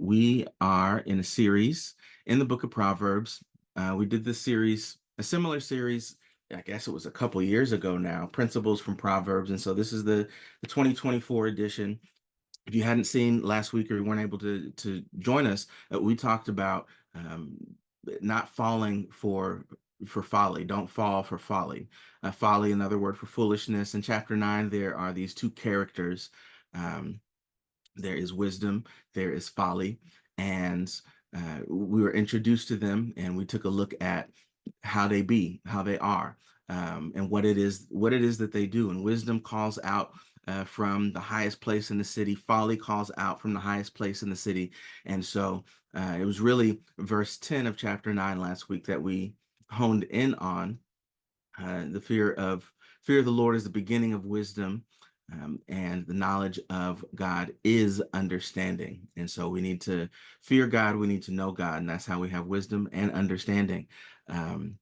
We are in a series in the book of Proverbs. We did this series, a similar series, I guess it was a couple years ago now, Principles from Proverbs. And so this is the 2024 edition. If you hadn't seen last week or you weren't able to join us, we talked about not falling for folly. Don't fall for folly. Folly, another word for foolishness. In chapter 9, there are these two characters. Um, there is wisdom, there is folly, and we were introduced to them, and we took a look at how they are, and what it is that they do. And wisdom calls out from the highest place in the city. Folly calls out from the highest place in the city. And so it was really verse 10 of chapter 9 last week that we honed in on. The fear of the Lord is the beginning of wisdom, and the knowledge of God is understanding. And so we need to fear God, we need to know God, and that's how we have wisdom and understanding. Um,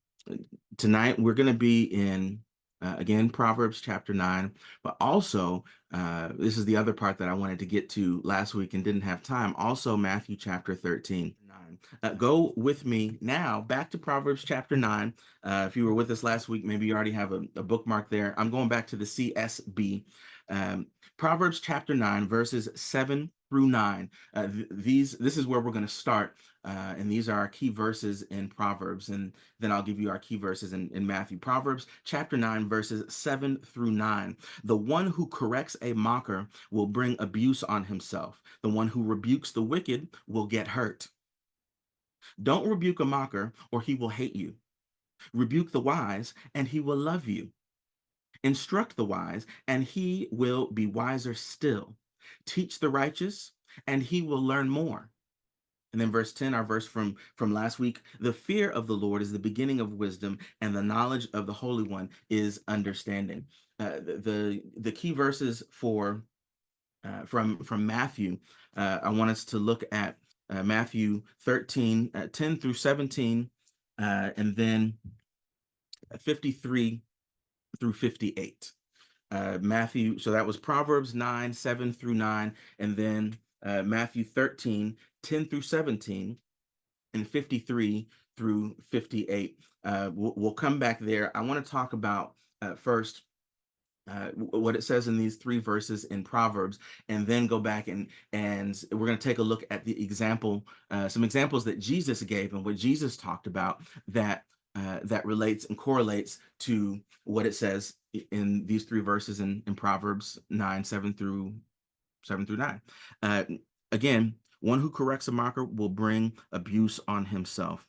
Tonight we're going to be in again Proverbs chapter 9, but also this is the other part that I wanted to get to last week and didn't have time. Also Matthew chapter 13. Go with me now back to Proverbs chapter 9. If you were with us last week, maybe you already have a bookmark there. I'm going back to the CSB. Proverbs chapter 9, verses 7 through 9. This is where we're going to start. And these are our key verses in Proverbs. And then I'll give you our key verses in Matthew. Proverbs chapter 9, verses 7 through 9. The one who corrects a mocker will bring abuse on himself. The one who rebukes the wicked will get hurt. Don't rebuke a mocker, or he will hate you. Rebuke the wise, and he will love you. Instruct the wise, and he will be wiser still. Teach the righteous, and he will learn more. And then verse 10, our verse from last week, the fear of the Lord is the beginning of wisdom, and the knowledge of the Holy One is understanding. The key verses for from Matthew, I want us to look at Matthew 13, 10 through 17, and then 53 through 58. Matthew, so that was Proverbs 9, 7 through 9, and then Matthew 13, 10 through 17, and 53 through 58. We'll come back there. I want to talk about first what it says in these three verses in Proverbs, and then go back and we're going to take a look at the example, some examples that Jesus gave and what Jesus talked about that relates and correlates to what it says in these three verses in Proverbs 9, 7 through 9. Again, one who corrects a mocker will bring abuse on himself.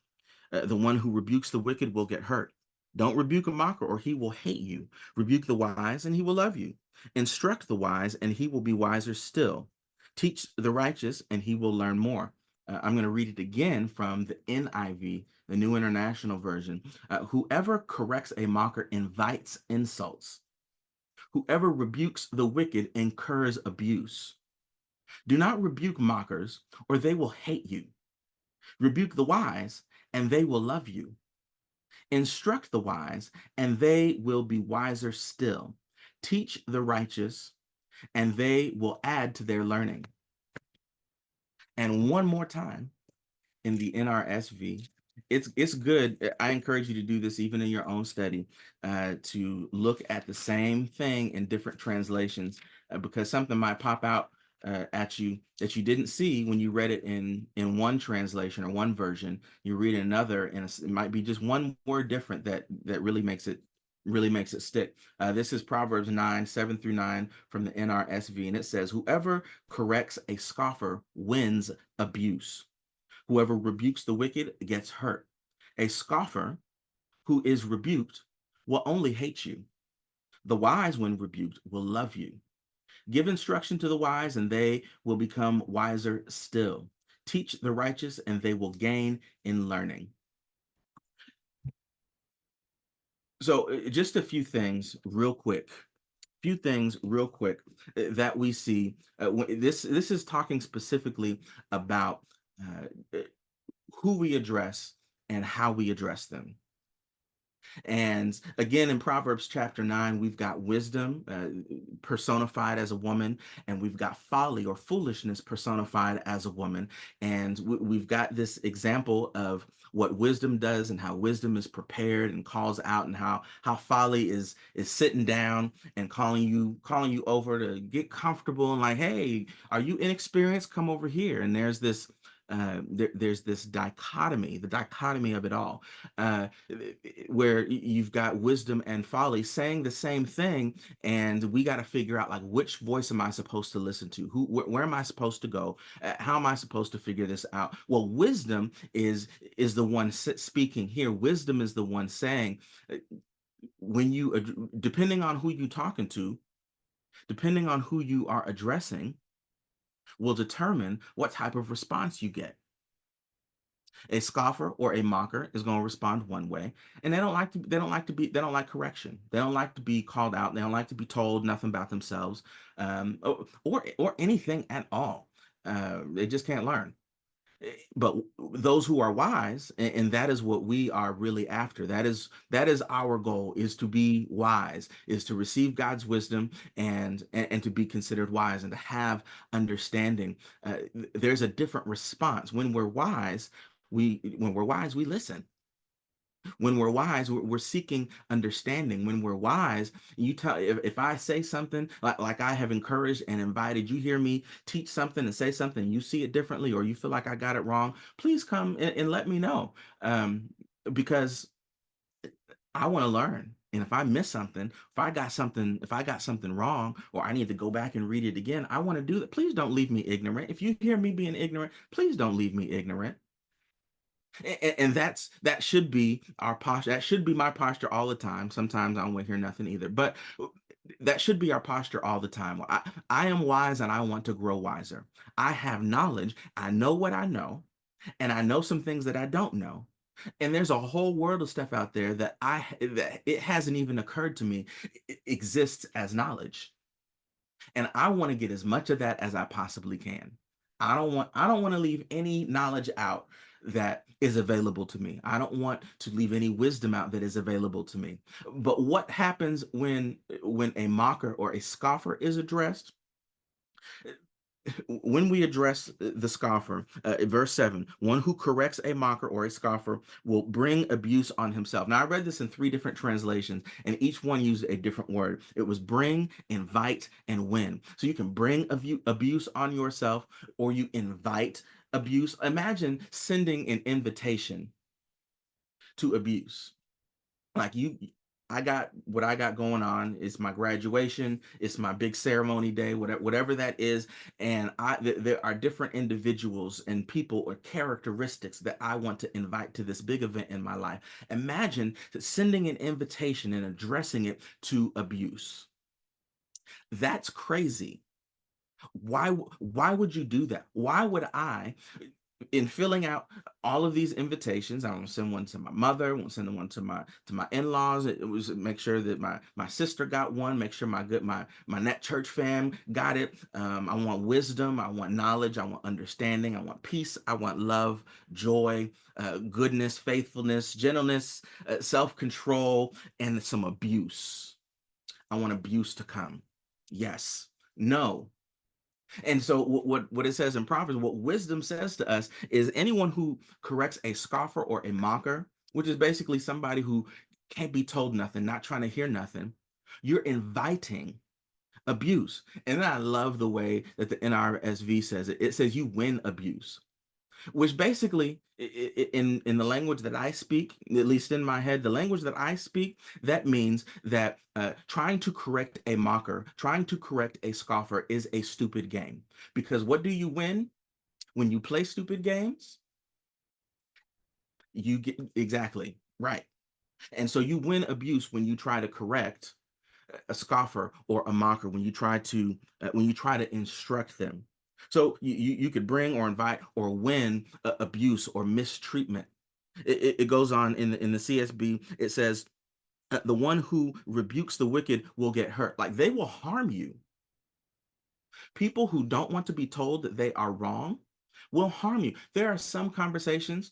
The one who rebukes the wicked will get hurt. Don't rebuke a mocker, or he will hate you. Rebuke the wise, and he will love you. Instruct the wise, and he will be wiser still. Teach the righteous, and he will learn more. I'm going to read it again from the NIV, the New International Version. Whoever corrects a mocker invites insults. Whoever rebukes the wicked incurs abuse. Do not rebuke mockers, or they will hate you. Rebuke the wise, and they will love you. Instruct the wise, and they will be wiser still. Teach the righteous, and they will add to their learning. And one more time in the NRSV, it's good. I encourage you to do this even in your own study, to look at the same thing in different translations, because something might pop out at you that you didn't see when you read it in one translation or one version. You read another, and it might be just one word different that really makes it stick. This is Proverbs 9, 7 through 9 from the NRSV, and it says, whoever corrects a scoffer wins abuse. Whoever rebukes the wicked gets hurt. A scoffer who is rebuked will only hate you. The wise, when rebuked, will love you. Give instruction to the wise, and they will become wiser still. Teach the righteous, and they will gain in learning. So just a few things real quick. That we see. This is talking specifically about who we address and how we address them. And again, in Proverbs chapter 9, we've got wisdom personified as a woman, and we've got folly or foolishness personified as a woman. And we've got this example of what wisdom does and how wisdom is prepared and calls out, and how folly is sitting down and calling you over to get comfortable and like, hey, are you inexperienced? Come over here. And there's this dichotomy, the dichotomy of it all, where you've got wisdom and folly saying the same thing, and we got to figure out, like, which voice am I supposed to listen to? Where am I supposed to go? How am I supposed to figure this out? Well, wisdom is the one speaking here. Wisdom is the one saying, uh, when you depending on who you talking to, depending on who you are addressing, will determine what type of response you get. A scoffer or a mocker is going to respond one way, and they don't like correction. They don't like to be called out. They don't like to be told nothing about themselves, or anything at all. They just can't learn. But those who are wise, and that is what we are really after. That is our goal, is to be wise, is to receive God's wisdom, and to be considered wise and to have understanding. There's a different response when we're wise. We listen. When we're wise, we're seeking understanding. When we're wise, you tell, if I say something like I have encouraged and invited, you hear me teach something and say something, you see it differently, or you feel like I got it wrong, please come and let me know. Because I want to learn. And if I miss something, if I got something wrong, or I need to go back and read it again, I want to do that. Please don't leave me ignorant. If you hear me being ignorant, please don't leave me ignorant. And that should be our posture. That should be my posture all the time. Sometimes I don't want to hear nothing either, but that should be our posture all the time. I am wise and I want to grow wiser. I have knowledge. I know what I know, and I know some things that I don't know. And there's a whole world of stuff out there that it hasn't even occurred to me exists as knowledge. And I want to get as much of that as I possibly can. I don't want to leave any knowledge out that is available to me. I don't want to leave any wisdom out that is available to me. But what happens when a mocker or a scoffer is addressed? When we address the scoffer, verse 7, one who corrects a mocker or a scoffer will bring abuse on himself. Now, I read this in three different translations, and each one used a different word. It was bring, invite, and win. So you can bring abuse on yourself, or you invite abuse. Imagine sending an invitation to abuse. Like, I got what I got going on. It's my graduation, it's my big ceremony day, whatever that is. And there are different individuals and people or characteristics that I want to invite to this big event in my life. Imagine sending an invitation and addressing it to abuse. That's crazy. Why would you do that? Why would I, in filling out all of these invitations, I want to send one to my mother, I want to send one to my in-laws. It was make sure that my sister got one, make sure my net church fam got it. I want wisdom, I want knowledge, I want understanding, I want peace, I want love, joy, goodness, faithfulness, gentleness, self-control, and some abuse. I want abuse to come. Yes. No. And so what it says in Proverbs, what wisdom says to us is anyone who corrects a scoffer or a mocker, which is basically somebody who can't be told nothing, not trying to hear nothing, you're inviting abuse. And then I love the way that the NRSV says it. It says you win abuse, which basically, in the language that I speak, at least in my head, the language that I speak, that means that trying to correct a mocker, trying to correct a scoffer is a stupid game. Because what do you win when you play stupid games? You get exactly right. And so you win abuse when you try to correct a scoffer or a mocker, when you try to instruct them. So you could bring or invite or win abuse or mistreatment. It goes on in the CSB. It says, the one who rebukes the wicked will get hurt. Like, they will harm you. People who don't want to be told that they are wrong will harm you. There are some conversations.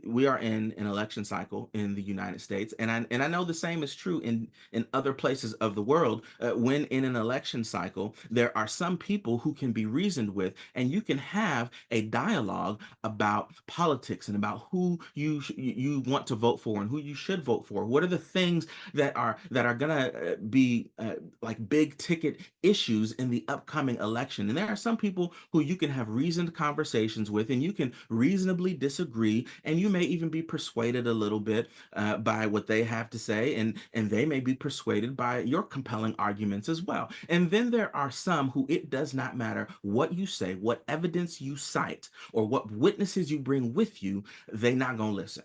We are in an election cycle in the United States, and I know the same is true in other places of the world. When in an election cycle, there are some people who can be reasoned with, and you can have a dialogue about politics and about who you want to vote for and who you should vote for. What are the things that are gonna be like big ticket issues in the upcoming election? And there are some people who you can have reasoned conversations with, and you can reasonably disagree, and you may even be persuaded a little bit by what they have to say, and they may be persuaded by your compelling arguments as well. And then there are some who it does not matter what you say, what evidence you cite, or what witnesses you bring with you, they not gonna listen.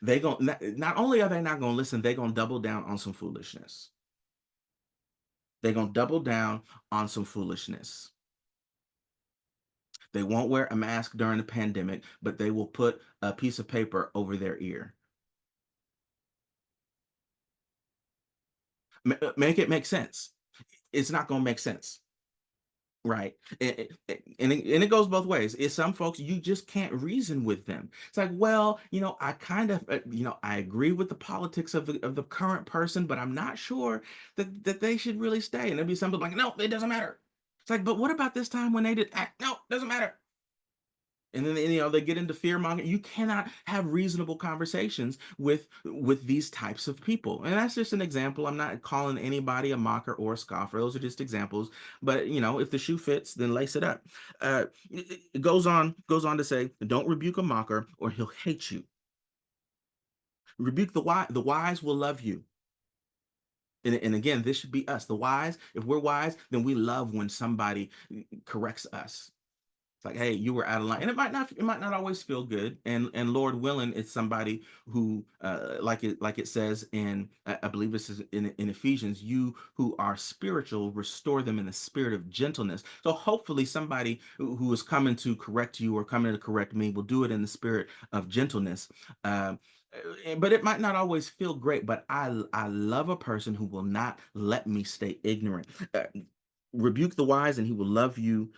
They going not only are they not gonna listen, they gonna double down on some foolishness. They're gonna double down on some foolishness. They won't wear a mask during the pandemic, but they will put a piece of paper over their ear. Make it make sense. It's not gonna make sense. Right. And it goes both ways. It's some folks you just can't reason with them. It's like, well, I kind of, I agree with the politics of the current person, but I'm not sure that they should really stay. And there'll be something like, no, it doesn't matter. It's like, but what about this time when they did act? No, doesn't matter. And then they get into fear mongering. You cannot have reasonable conversations with these types of people. And that's just an example. I'm not calling anybody a mocker or a scoffer. Those are just examples. But if the shoe fits, then lace it up. It goes on to say, don't rebuke a mocker, or he'll hate you. Rebuke the wise. The wise will love you. And again, this should be us. The wise, if we're wise, then we love when somebody corrects us. It's like, hey, you were out of line, and it might not always feel good. And Lord willing, it's somebody who, like it says in, I believe this is in Ephesians, you who are spiritual, restore them in the spirit of gentleness. So hopefully, somebody who is coming to correct you or coming to correct me will do it in the spirit of gentleness. Uh, but it might not always feel great. But I love a person who will not let me stay ignorant. Rebuke the wise, and he will love you,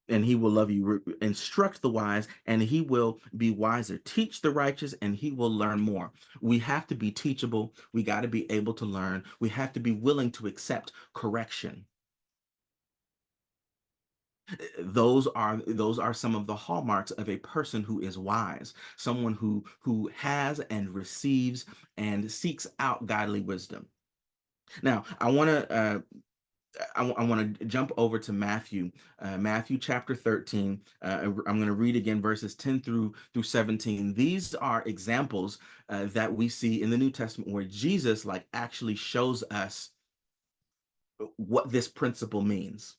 and he will love you. Instruct the wise, and he will be wiser. Teach the righteous, and he will learn more. We have to be teachable. We got to be able to learn. We have to be willing to accept correction. Those are some of the hallmarks of a person who is wise, someone who has and receives and seeks out godly wisdom. Now, I want to jump over to Matthew chapter 13. I'm going to read again verses 10 through 17. These are examples that we see in the New Testament where Jesus like actually shows us what this principle means.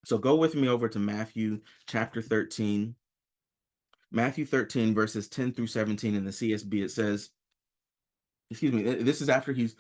So go with me over to Matthew chapter 13. Matthew 13 verses 10 through 17 in the CSB. It says, excuse me, this is after he's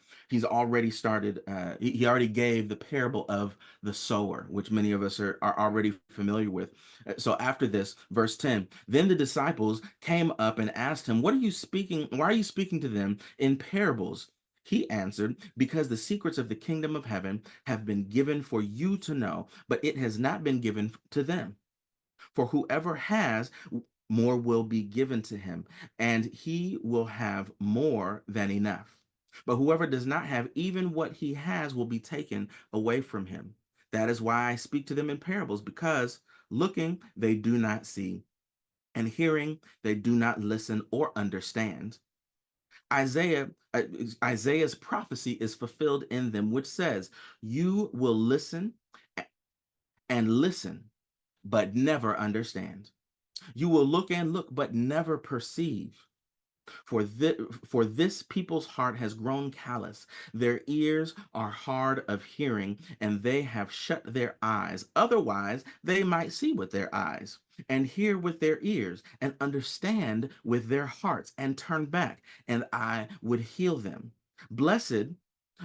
already started, he already gave the parable of the sower, which many of us are already familiar with. So after this, verse 10, then the disciples came up and asked him, why are you speaking to them in parables? He answered, because the secrets of the kingdom of heaven have been given for you to know, but it has not been given to them. For whoever has, more will be given to him, and he will have more than enough. But whoever does not have, even what he has will be taken away from him. That is why I speak to them in parables, because looking they do not see, and hearing they do not listen or understand. Isaiah, uh, Isaiah's prophecy is fulfilled in them, which says, "You will listen and listen, but never understand. You will look and look, but never perceive. For this people's heart has grown callous. Their ears are hard of hearing, and they have shut their eyes. Otherwise, they might see with their eyes, and hear with their ears, and understand with their hearts, and turn back, and I would heal them. Blessed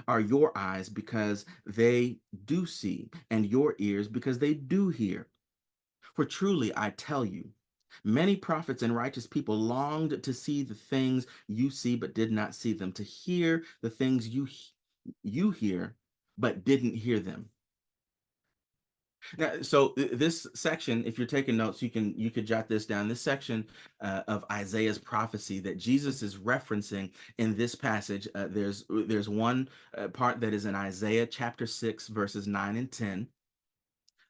are your eyes because they do see, and your ears because they do hear. For truly I tell you, many prophets and righteous people longed to see the things you see, but did not see them, to hear the things you hear, but didn't hear them. Now, so this section, if you're taking notes, you could jot this down. This section of Isaiah's prophecy that Jesus is referencing in this passage, there's one part that is in Isaiah chapter 6, verses 9 and 10.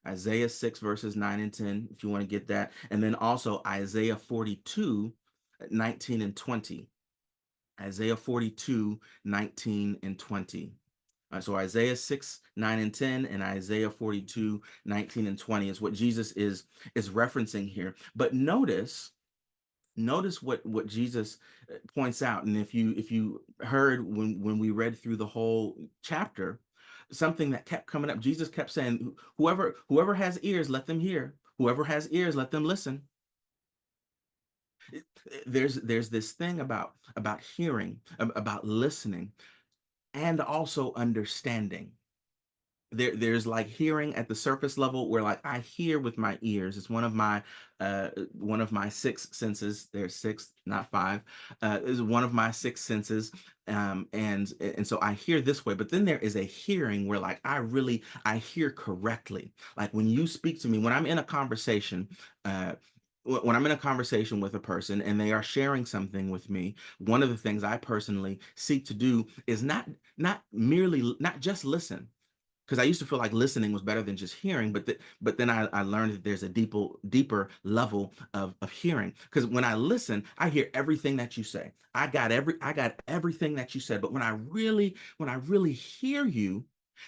Isaiah 6, verses 9 and 10, if you want to get that. And then also Isaiah 42, 19 and 20. Isaiah 42, 19 and 20. So Isaiah 6, 9 and 10 and Isaiah 42, 19 and 20 is what Jesus is referencing here. But notice what Jesus points out. And if you heard when we read through the whole chapter, something that kept coming up, Jesus kept saying, whoever has ears, let them hear. Whoever has ears, let them listen. There's this thing about hearing, about listening, and also understanding. There's like hearing at the surface level where like I hear with my ears. It's one of my six senses. There's six, not five. Is one of my six senses. And so I hear this way, but then there is a hearing where like I hear correctly. Like when you speak to me, when I'm in a conversation, when I'm in a conversation with a person and they are sharing something with me, one of the things I personally seek to do is not just listen, because I used to feel like listening was better than just hearing, but then I learned that there's a deeper level of hearing. Because when I listen, I hear everything that you say. I got everything that you said. But when I really hear you,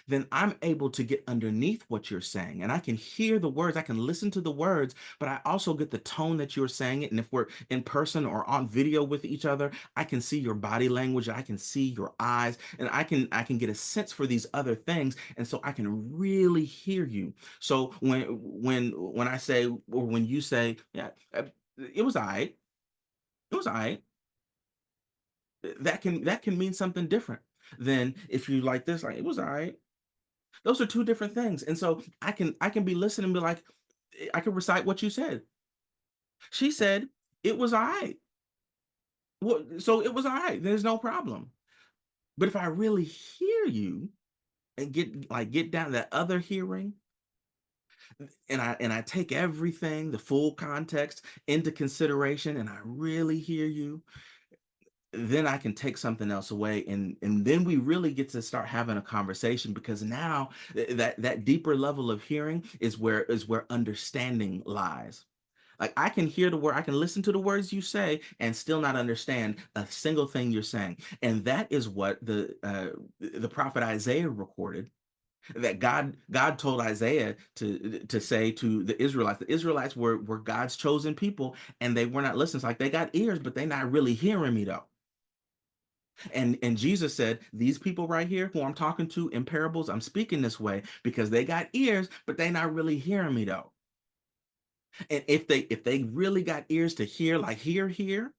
then I'm able to get underneath what you're saying, and I can hear the words. I can listen to the words, but I also get the tone that you're saying it. And if we're in person or on video with each other, I can see your body language. I can see your eyes, and I can get a sense for these other things, and so I can really hear you. So when I say, or when you say, yeah, it was all right, it was all right, that can mean something different than if you like this, like it was all right. Those are two different things, and so I can be listening and be like, I can recite what you said. She said it was all right. Well, so it was all right. There's no problem. But if I really hear you and get down to that other hearing, and I take everything, the full context into consideration, and I really hear you, then I can take something else away, and then we really get to start having a conversation, because now that deeper level of hearing is where understanding lies. Like I can hear the word, I can listen to the words you say and still not understand a single thing you're saying. And that is what the prophet Isaiah recorded, that God told Isaiah to say to the Israelites. The Israelites were God's chosen people, and they were not listening. It's like they got ears, but they're not really hearing me though. And Jesus said, these people right here who I'm talking to in parables, I'm speaking this way because they got ears, but they're not really hearing me though. And if they really got ears to hear, like hear,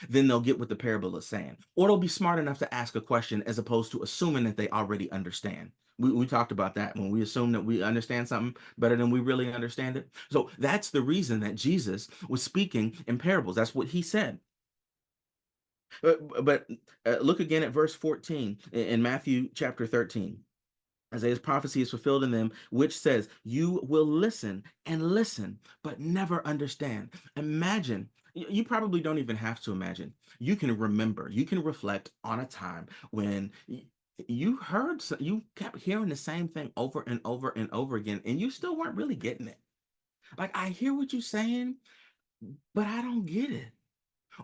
then they'll get what the parable is saying. Or they'll be smart enough to ask a question as opposed to assuming that they already understand. We talked about that when we assume that we understand something better than we really understand it. So that's the reason that Jesus was speaking in parables. That's what he said. But look again at verse 14 in Matthew chapter 13. Isaiah's prophecy is fulfilled in them, which says, you will listen and listen, but never understand. Imagine, you probably don't even have to imagine. You can remember, you can reflect on a time when you kept hearing the same thing over and over and over again, and you still weren't really getting it. Like, I hear what you're saying, but I don't get it.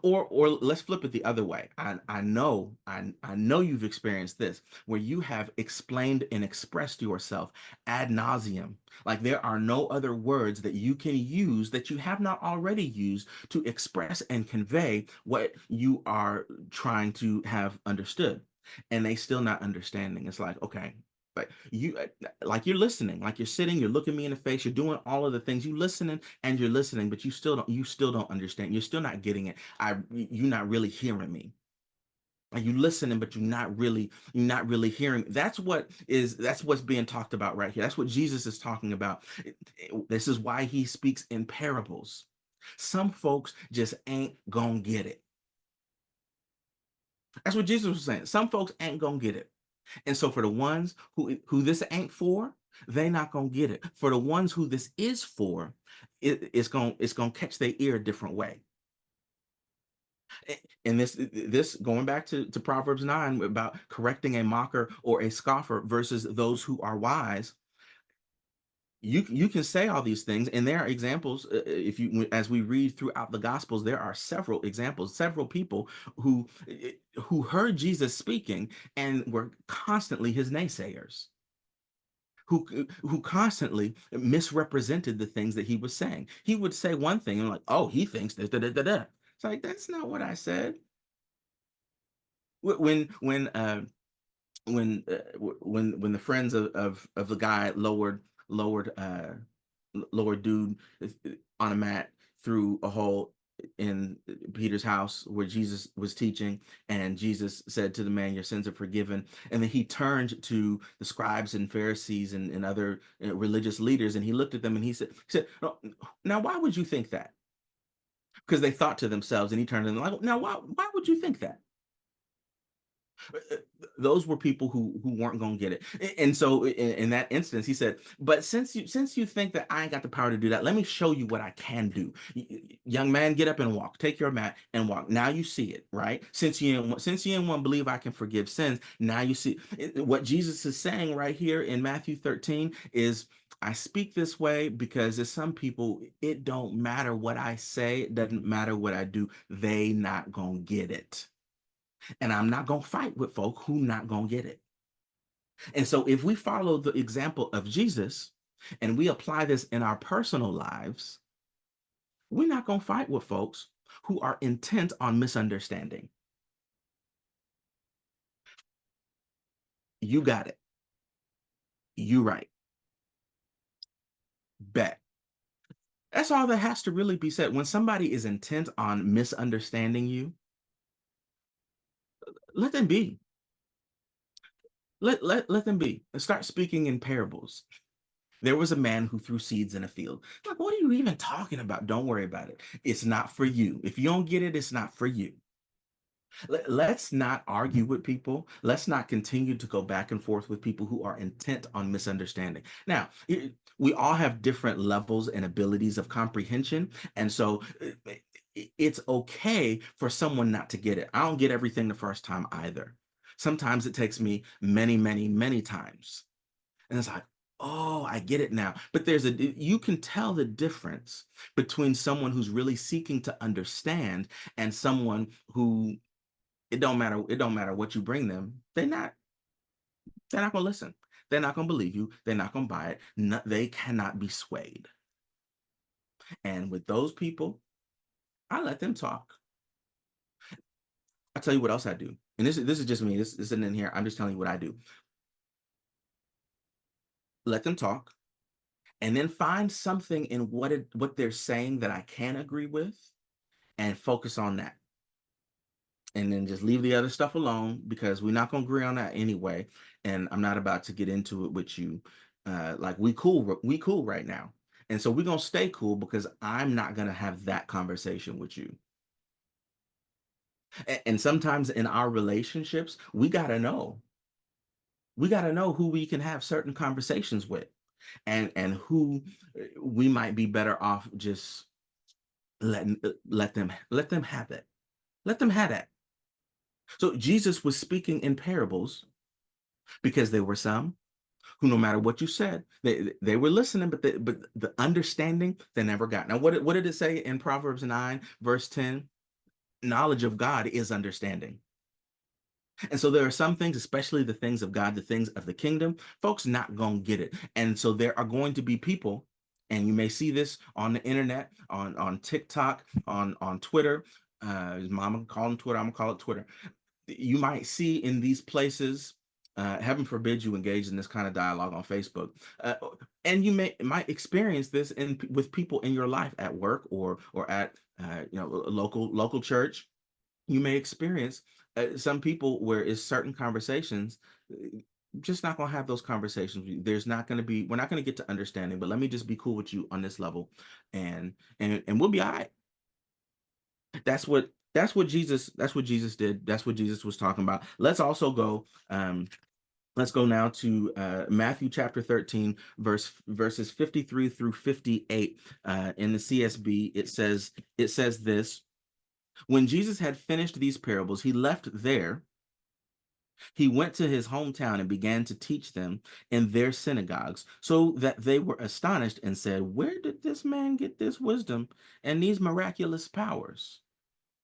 Or let's flip it the other way. I know you've experienced this, where you have explained and expressed yourself ad nauseum. Like there are no other words that you can use that you have not already used to express and convey what you are trying to have understood. And they still not understanding. It's like, okay, like you're listening, like you're sitting, you're looking me in the face, you're doing all of the things, you listening and you're listening, but you still don't understand. You're still not getting it. You're not really hearing me. Like you listening, but you're not really hearing. That's what's being talked about right here. That's what Jesus is talking about. This is why he speaks in parables. Some folks just ain't gonna get it. That's what Jesus was saying. Some folks ain't gonna get it. And so for the ones who this ain't for, They not gonna get it. For the ones who this is for, it's gonna catch their ear a different way. And this going back to Proverbs 9 about correcting a mocker or a scoffer versus those who are wise. You can say all these things, and there are examples. If you as we read throughout the Gospels, there are several examples, several people who heard Jesus speaking and were constantly his naysayers, who constantly misrepresented the things that he was saying. He would say one thing and like, oh, he thinks this, da, da, da, da. It's like that's not what I said. When the friends of the guy lowered dude on a mat through a hole in Peter's house where Jesus was teaching, and Jesus said to the man, your sins are forgiven. And then he turned to the scribes and Pharisees and other religious leaders, and he looked at them and he said, "No, now why would you think that?" Because they thought to themselves, and he turned to them like, now why would you think that? Those were people who weren't going to get it. And so in that instance he said, but since you think that I ain't got the power to do that, let me show you what I can do. Young man, get up and walk, take your mat and walk. Now you see it, right? Since you didn't want to believe I can forgive sins, now you see what Jesus is saying right here in Matthew 13 is, I speak this way because there's some people, it don't matter what I say, it doesn't matter what I do, they not gonna get it. And I'm not going to fight with folk who not going to get it. And so if we follow the example of Jesus and we apply this in our personal lives, we're not going to fight with folks who are intent on misunderstanding. You got it. You right. Bet. That's all that has to really be said. When somebody is intent on misunderstanding you, let them be. Let them be. Start speaking in parables. There was a man who threw seeds in a field. Like, what are you even talking about? Don't worry about it. It's not for you. If you don't get it, it's not for you. Let's not argue with people. Let's not continue to go back and forth with people who are intent on misunderstanding. Now, we all have different levels and abilities of comprehension. And so it's okay for someone not to get it. I don't get everything the first time either. Sometimes it takes me many, many, many times. And it's like, oh, I get it now. But you can tell the difference between someone who's really seeking to understand and someone who it don't matter what you bring them. They're not gonna listen. They're not gonna believe you. They're not gonna buy it. No, they cannot be swayed. And with those people, I let them talk. I tell you what else I do. And this is just me. This isn't in here. I'm just telling you what I do. Let them talk, and then find something in what they're saying that I can agree with, and focus on that. And then just leave the other stuff alone because we're not going to agree on that anyway. And I'm not about to get into it with you. Like we cool right now. And so we're going to stay cool because I'm not going to have that conversation with you. And sometimes in our relationships, we got to know who we can have certain conversations with, and who we might be better off just let them have it. Let them have that. So Jesus was speaking in parables because there were some who, no matter what you said, they were listening, but the understanding they never got. Now, what did it say in Proverbs 9, verse 10? Knowledge of God is understanding. And so there are some things, especially the things of God, the things of the kingdom, folks not gonna get it. And so there are going to be people, and you may see this on the internet, on TikTok, on Twitter. Mama calling Twitter, I'm gonna call it Twitter. You might see in these places, heaven forbid you engage in this kind of dialogue on Facebook, and you might experience this with people in your life at work or at local church. You may experience some people where it's certain conversations, just not going to have those conversations. There's not going to be, we're not going to get to understanding, but let me just be cool with you on this level, and we'll be all right. That's what Jesus did. That's what Jesus was talking about. Let's also go. Let's go now to Matthew chapter 13, verses 53 through 58. In the CSB, it says this: When Jesus had finished these parables, he left there. He went to his hometown and began to teach them in their synagogues, so that they were astonished and said, "Where did this man get this wisdom and these miraculous powers?"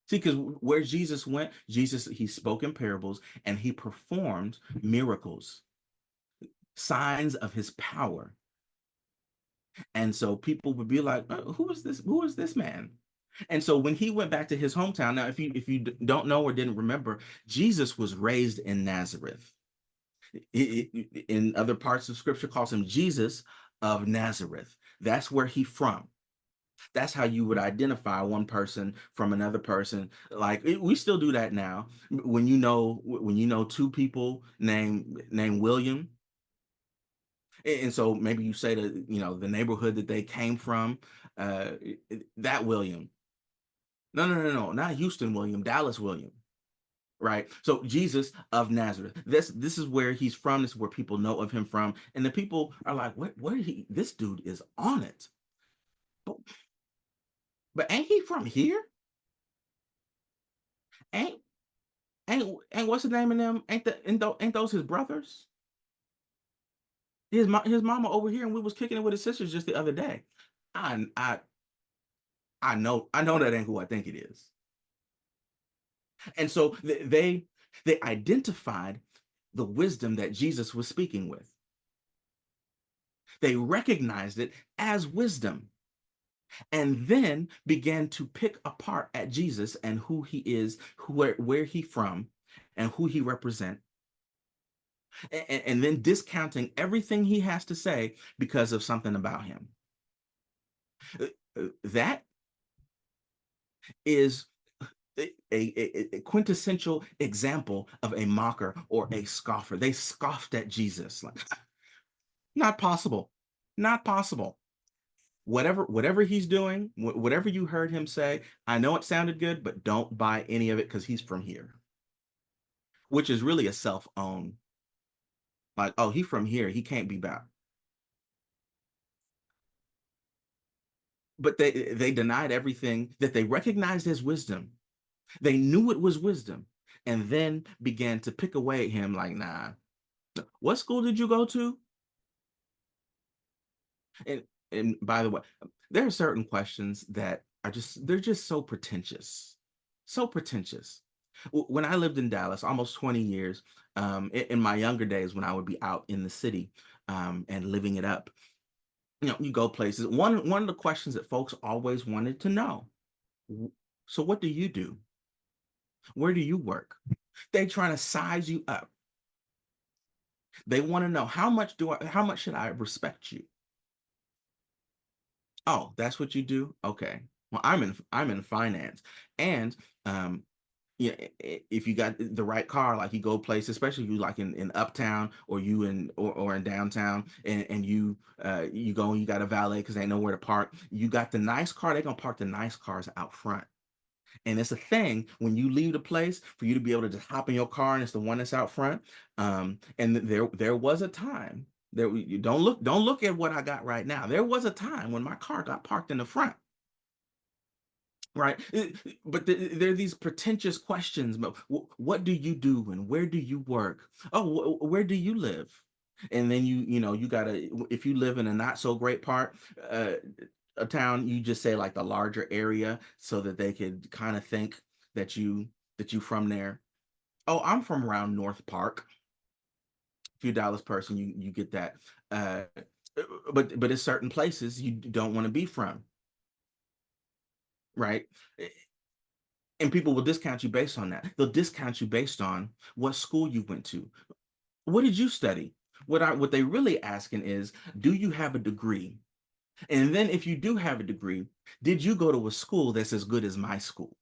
See, because where Jesus went, he spoke in parables and he performed miracles, signs of his power. And so people would be like, who is this? Who is this man? And so when he went back to his hometown, now if you don't know or didn't remember, Jesus was raised in Nazareth. In other parts of scripture calls him Jesus of Nazareth. That's where he from. That's how you would identify one person from another person. Like we still do that now. When you know two people named William, and so maybe you say the neighborhood that they came from, uh, that William. No, no, no, no, not Houston William, Dallas William. Right. So Jesus of Nazareth. This is where he's from. This is where people know of him from. And the people are like, where did he? This dude is on it. But, but ain't he from here? Ain't ain't what's the name of them? Ain't those his brothers? His mama over here, and we was kicking it with his sisters just the other day. I I I know that ain't who I think it is. And so they identified the wisdom that Jesus was speaking with. They recognized it as wisdom and then began to pick apart at Jesus and who he is, where he from, and who he represent, and then discounting everything he has to say because of something about him. That is a quintessential example of a mocker or a scoffer. They scoffed at Jesus. Like, not possible. Not possible. Whatever he's doing, whatever you heard him say, I know it sounded good, but don't buy any of it because he's from here, which is really a self-own. Like, oh, he from here, he can't be bad. But they denied everything that they recognized as wisdom. They knew it was wisdom, and then began to pick away at him like, nah. What school did you go to? And and by the way, there are certain questions that they're just so pretentious. So pretentious. When I lived in Dallas almost 20 years, in my younger days when I would be out in the city, and living it up, you go places. One of the questions that folks always wanted to know, "W- so what do you do? Where do you work?" They trying to size you up. They want to know how much should I respect you? Oh, that's what you do? Okay. Well, I'm in finance. And um yeah, if you got the right car, like you go place, especially if you like in uptown or you or in downtown, and you go and you got a valet because they know where to park. You got the nice car, they're gonna park the nice cars out front. And it's a thing when you leave the place for you to be able to just hop in your car and it's the one that's out front. And there was a time that you don't look at what I got right now. There was a time when my car got parked in the front, right? But there are these pretentious questions. But what do you do and where do you work? Oh, where do you live? And then you gotta, if you live in a not so great part, a town, you just say like the larger area so that they could kind of think that you from there. Oh, I'm from around North Park. If you're a Dallas person, you get that. Uh, but it's certain places you don't want to be from, right? And people will discount you based on that. They'll discount you based on what school you went to. What did you study? What they really asking is, do you have a degree? And then if you do have a degree, did you go to a school that's as good as my school?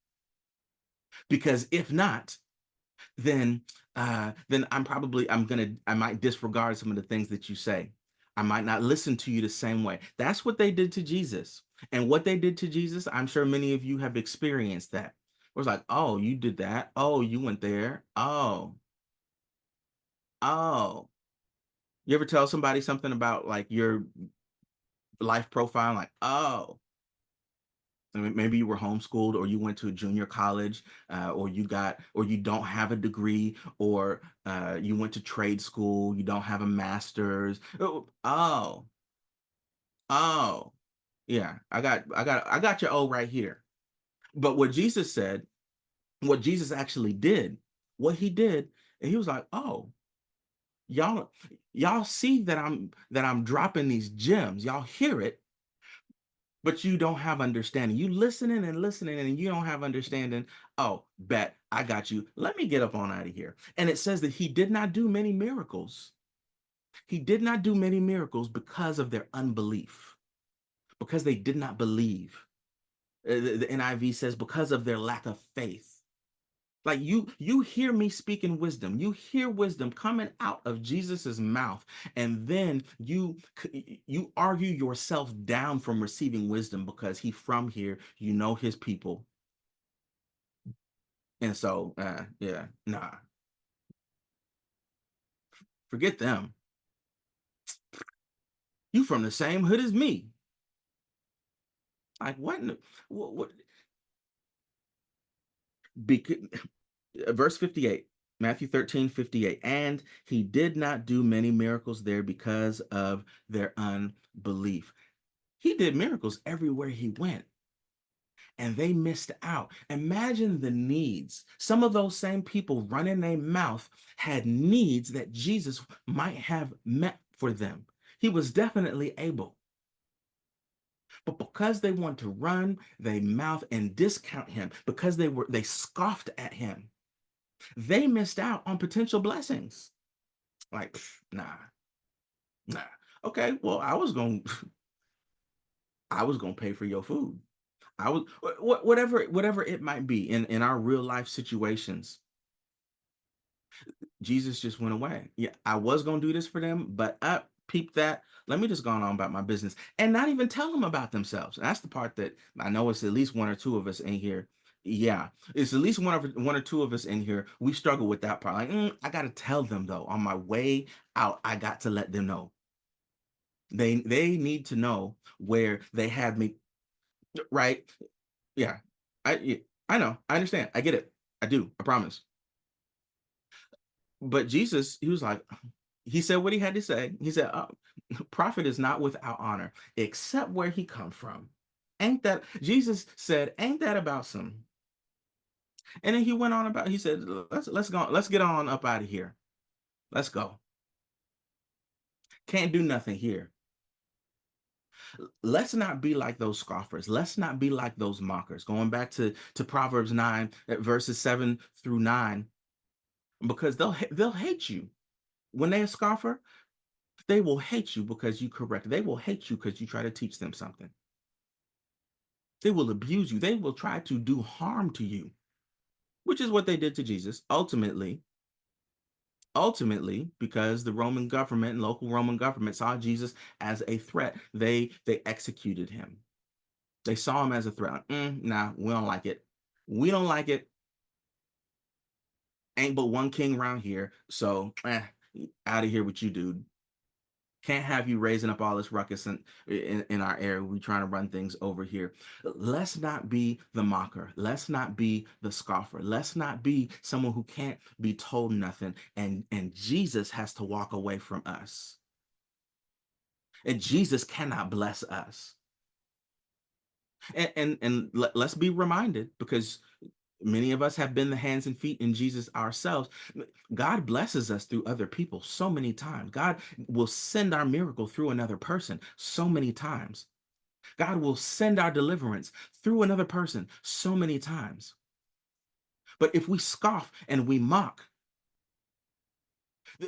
Because if not, then I might disregard some of the things that you say. I might not listen to you the same way. That's what they did to Jesus. And what they did to Jesus, I'm sure many of you have experienced that. It was like, oh, you did that. Oh, you went there. Oh, oh. You ever tell somebody something about like your life profile, like, oh, I mean, maybe you were homeschooled or you went to a junior college, or you don't have a degree, or you went to trade school, you don't have a master's. Oh, yeah, I got your O right here. But what Jesus said, what Jesus actually did, what he did, and he was like, oh, y'all, y'all see that I'm dropping these gems. Y'all hear it, but you don't have understanding. You listening and listening, and you don't have understanding. Oh, bet I got you. Let me get up on out of here. And it says that he did not do many miracles. He did not do many miracles because of their unbelief, because they did not believe. The NIV says because of their lack of faith. Like you hear me speaking wisdom. You hear wisdom coming out of Jesus's mouth, and then you argue yourself down from receiving wisdom because he from here, you know his people. And so yeah, nah, forget them. You from the same hood as me. Like what what because, verse 58, Matthew 13:58, and he did not do many miracles there because of their unbelief. He did miracles everywhere he went, and they missed out. Imagine the needs. Some of those same people running their mouth had needs that Jesus might have met for them. He was definitely able. But because they want to run their mouth and discount him, because they scoffed at him, they missed out on potential blessings. Like, nah, nah. Okay, well, I was gonna pay for your food. I was whatever it might be in our real life situations. Jesus just went away. Yeah, I was gonna do this for them, but up peep that. Let me just go on about my business and not even tell them about themselves. That's the part that I know it's at least one or two of us in here. Yeah, it's at least one or two of us in here. We struggle with that part. Like, I gotta tell them though. On my way out, I got to let them know. They need to know where they had me. Right? Yeah, yeah, I know. I understand. I get it. I do. I promise. But Jesus, he was like, he said what he had to say. He said, prophet is not without honor, except where he come from. Ain't that Jesus said, ain't that about some? And then he went on about, he said, let's go, let's get on up out of here. Let's go. Can't do nothing here. Let's not be like those scoffers. Let's not be like those mockers. Going back to Proverbs 9, verses 7 through 9, because they'll hate you. When they're a scoffer, they will hate you because you correct. They will hate you because you try to teach them something. They will abuse you. They will try to do harm to you, which is what they did to Jesus. Ultimately, because the Roman government and local Roman government saw Jesus as a threat, they executed him. They saw him as a threat. Like, nah, we don't like it. We don't like it. Ain't but one king around here. So out of here with you, dude. Can't have you raising up all this ruckus in our area. We trying to run things over here. Let's not be the mocker. Let's not be the scoffer. Let's not be someone who can't be told nothing. And Jesus has to walk away from us. And Jesus cannot bless us. Let's be reminded, because many of us have been the hands and feet in Jesus ourselves. God blesses us through other people so many times. God will send our miracle through another person so many times. God will send our deliverance through another person so many times. But if we scoff and we mock,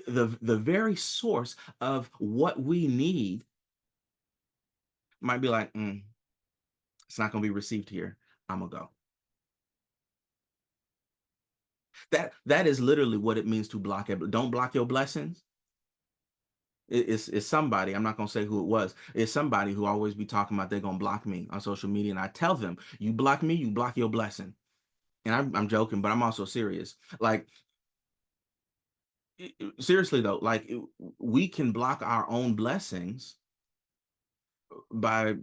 the very source of what we need might be like, it's not going to be received here. I'm going to go. That is literally what it means to block it. Don't block your blessings. It's somebody, I'm not gonna say who it was. It's somebody who always be talking about they're gonna block me on social media, and I tell them, you block me, you block your blessing. And I'm joking, but I'm also serious. Like, Seriously though, like we can block our own blessings by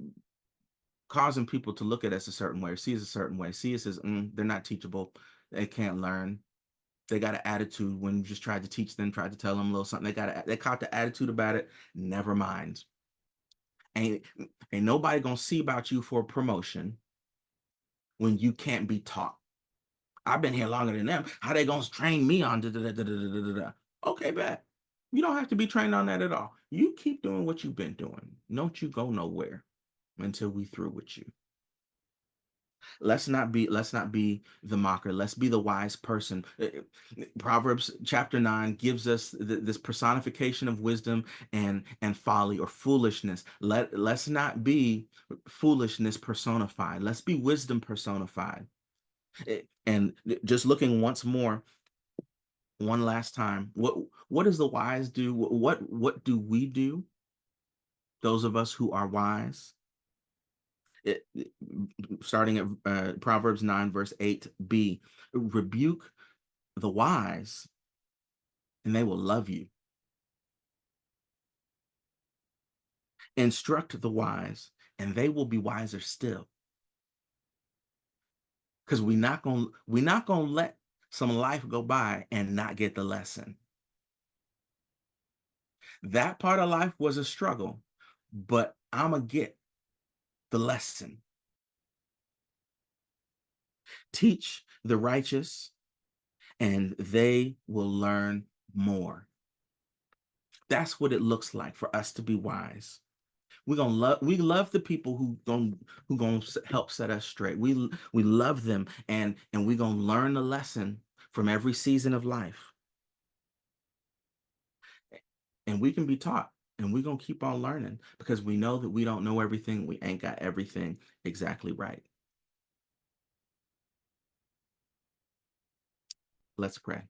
causing people to look at us a certain way, or see us a certain way, see us as they're not teachable, they can't learn, they got an attitude. When you just tried to teach them, tried to tell them a little something, they caught the attitude about it. Never mind. Ain't ain't nobody gonna see about you for a promotion when you can't be taught. I've been here longer than them. How they gonna train me on da da da da da da da da? Okay, bet. You don't have to be trained on that at all. You keep doing what you've been doing. Don't you go nowhere until we through with you. Let's not be the mocker. Let's be the wise person. Proverbs chapter 9 gives us this personification of wisdom and folly or foolishness. Let's not be foolishness personified. Let's be wisdom personified. And just looking once more, one last time, what does the wise do? What do we do? Those of us who are wise. It, Starting at Proverbs 9, verse 8b, rebuke the wise and they will love you. Instruct the wise and they will be wiser still. Because we're not gonna let some life go by and not get the lesson. That part of life was a struggle, but I'ma get the lesson. Teach the righteous and they will learn more. That's what it looks like for us to be wise. We love the people who gonna help set us straight. We love them, and we gonna learn the lesson from every season of life, and we can be taught, and we're gonna keep on learning because we know that we don't know everything. We ain't got everything exactly right. Let's pray.